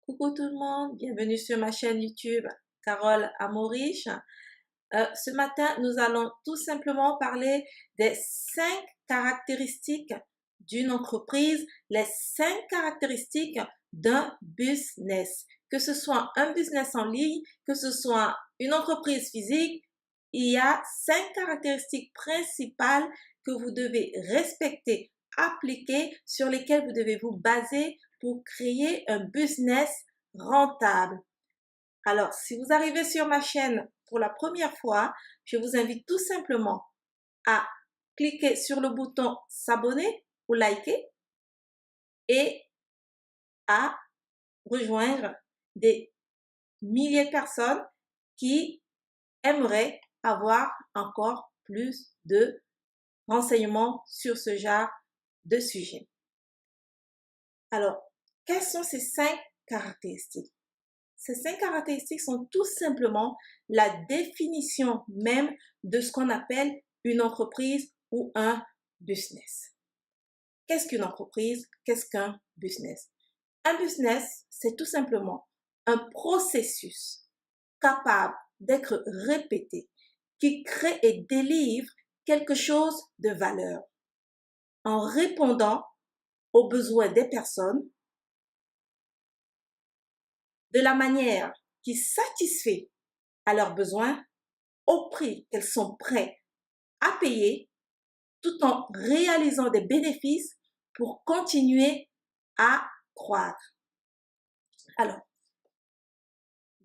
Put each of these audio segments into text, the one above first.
Coucou tout le monde, bienvenue sur ma chaîne YouTube Carole Amoriche. Ce matin, nous allons tout simplement parler des 5 caractéristiques d'une entreprise, les 5 caractéristiques d'un business. Que ce soit un business en ligne, que ce soit une entreprise physique, il y a 5 caractéristiques principales que vous devez respecter, appliquer, sur lesquelles vous devez vous baser pour créer un business rentable. Alors, si vous arrivez sur ma chaîne pour la première fois, je vous invite tout simplement à cliquer sur le bouton s'abonner ou liker et à rejoindre des milliers de personnes qui aimeraient avoir encore plus de renseignements sur ce genre de sujet. Alors, quelles sont ces 5 caractéristiques? Ces 5 caractéristiques sont tout simplement la définition même de ce qu'on appelle une entreprise ou un business. Qu'est-ce qu'une entreprise? Qu'est-ce qu'un business? Un business, c'est tout simplement un processus capable d'être répété qui crée et délivre quelque chose de valeur en répondant aux besoins des personnes de la manière qui satisfait à leurs besoins au prix qu'elles sont prêtes à payer tout en réalisant des bénéfices pour continuer à croître. Alors,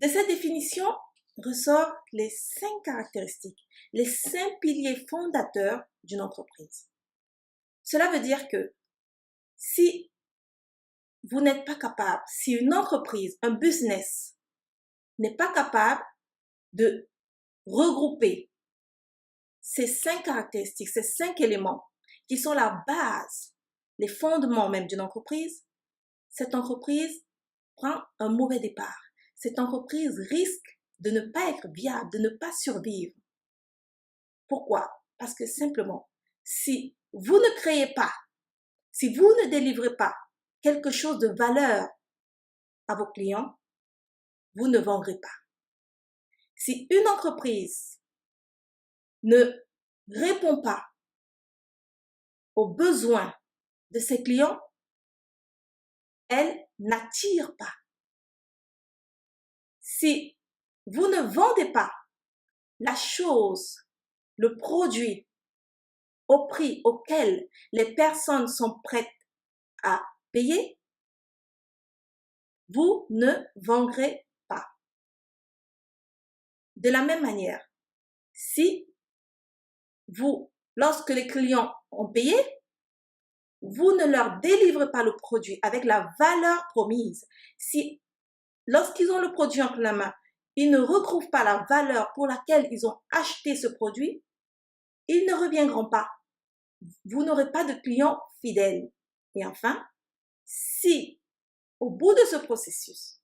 de cette définition ressortent les 5 caractéristiques, les 5 piliers fondateurs d'une entreprise. Cela veut dire que si vous n'êtes pas capable, si une entreprise, un business n'est pas capable de regrouper ces 5 caractéristiques, ces 5 éléments qui sont la base, les fondements même d'une entreprise, cette entreprise prend un mauvais départ. Cette entreprise risque de ne pas être viable, de ne pas survivre. Pourquoi? Parce que simplement, si vous ne créez pas, si vous ne délivrez pas quelque chose de valeur à vos clients, vous ne vendrez pas. Si une entreprise ne répond pas aux besoins de ses clients, elle n'attire pas. Si vous ne vendez pas la chose, le produit au prix auquel les personnes sont prêtes à payer, vous ne vendrez pas. De la même manière, si vous, lorsque les clients ont payé, vous ne leur délivrez pas le produit avec la valeur promise, si lorsqu'ils ont le produit entre la main, ils ne retrouvent pas la valeur pour laquelle ils ont acheté ce produit, ils ne reviendront pas. Vous n'aurez pas de clients fidèles. Et enfin, si au bout de ce processus,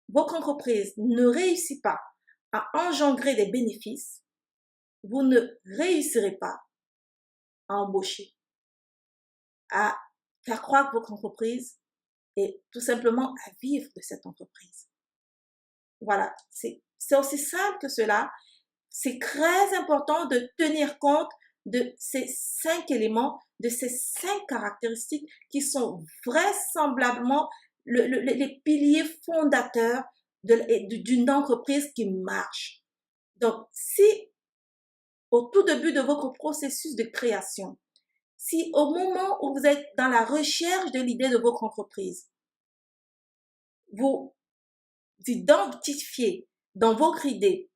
votre entreprise ne réussit pas à engendrer des bénéfices, vous ne réussirez pas à embaucher, à faire croître votre entreprise et tout simplement à vivre de cette entreprise. Voilà, c'est aussi simple que cela. C'est très important de tenir compte de ces 5 éléments, de ces 5 caractéristiques qui sont vraisemblablement les piliers fondateurs d'une entreprise qui marche. Donc, si au tout début de votre processus de création, si au moment où vous êtes dans la recherche de l'idée de votre entreprise, vous identifiez dans votre idée,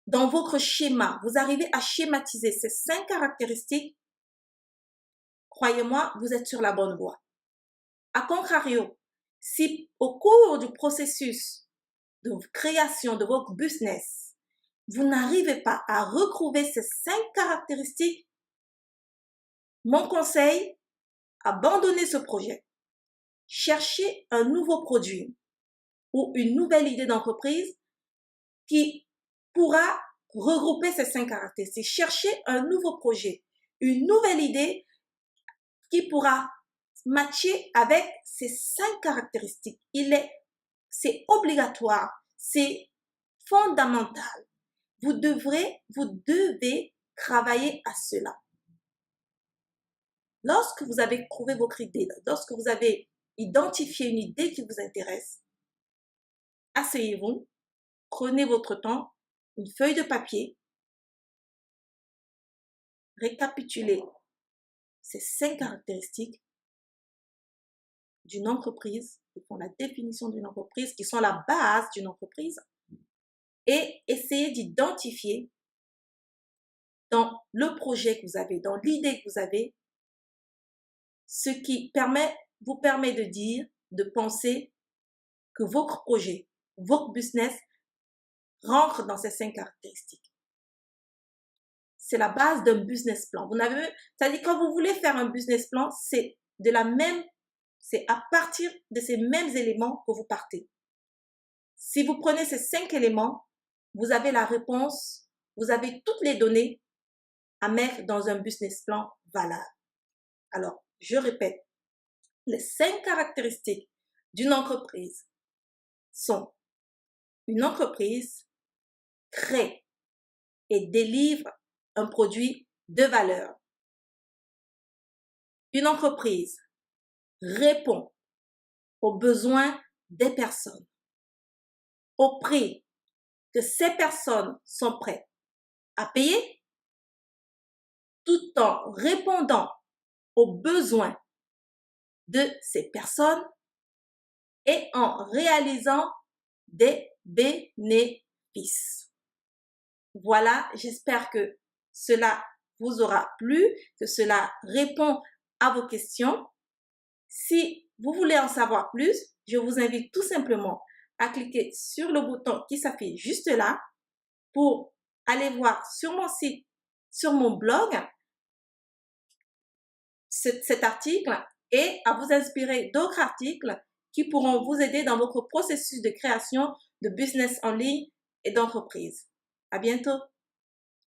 dans votre schéma, vous arrivez à schématiser ces 5 caractéristiques, croyez-moi, vous êtes sur la bonne voie. A contrario, si au cours du processus de création de votre business, vous n'arrivez pas à retrouver ces 5 caractéristiques, mon conseil, abandonnez ce projet. Cherchez un nouveau produit ou une nouvelle idée d'entreprise qui pourra regrouper ces 5 caractéristiques. Cherchez un nouveau projet, une nouvelle idée qui pourra matcher avec ces 5 caractéristiques. C'est obligatoire, c'est fondamental. Vous devez travailler à cela. Lorsque vous avez trouvé votre idée, lorsque vous avez identifié une idée qui vous intéresse, asseyez-vous, prenez votre temps, une feuille de papier, récapitulez ces 5 caractéristiques d'une entreprise, qui font la définition d'une entreprise, qui sont la base d'une entreprise, et essayez d'identifier dans le projet que vous avez, dans l'idée que vous avez, ce qui vous permet de dire, de penser que votre projet, votre business rentre dans ces 5 caractéristiques. C'est la base d'un business plan. C'est-à-dire quand vous voulez faire un business plan, c'est à partir de ces mêmes éléments que vous partez. Si vous prenez ces 5 éléments, vous avez la réponse, vous avez toutes les données à mettre dans un business plan valable. Alors, je répète, les 5 caractéristiques d'une entreprise sont: une entreprise crée et délivre un produit de valeur. Une entreprise répond aux besoins des personnes au prix que ces personnes sont prêtes à payer, tout en répondant aux besoins de ces personnes et en réalisant des bénéfices. Voilà, j'espère que cela vous aura plu, que cela répond à vos questions. Si vous voulez en savoir plus, je vous invite tout simplement à cliquer sur le bouton qui s'affiche juste là pour aller voir sur mon site, sur mon blog, cet article et à vous inspirer d'autres articles qui pourront vous aider dans votre processus de création de business en ligne et d'entreprise. À bientôt!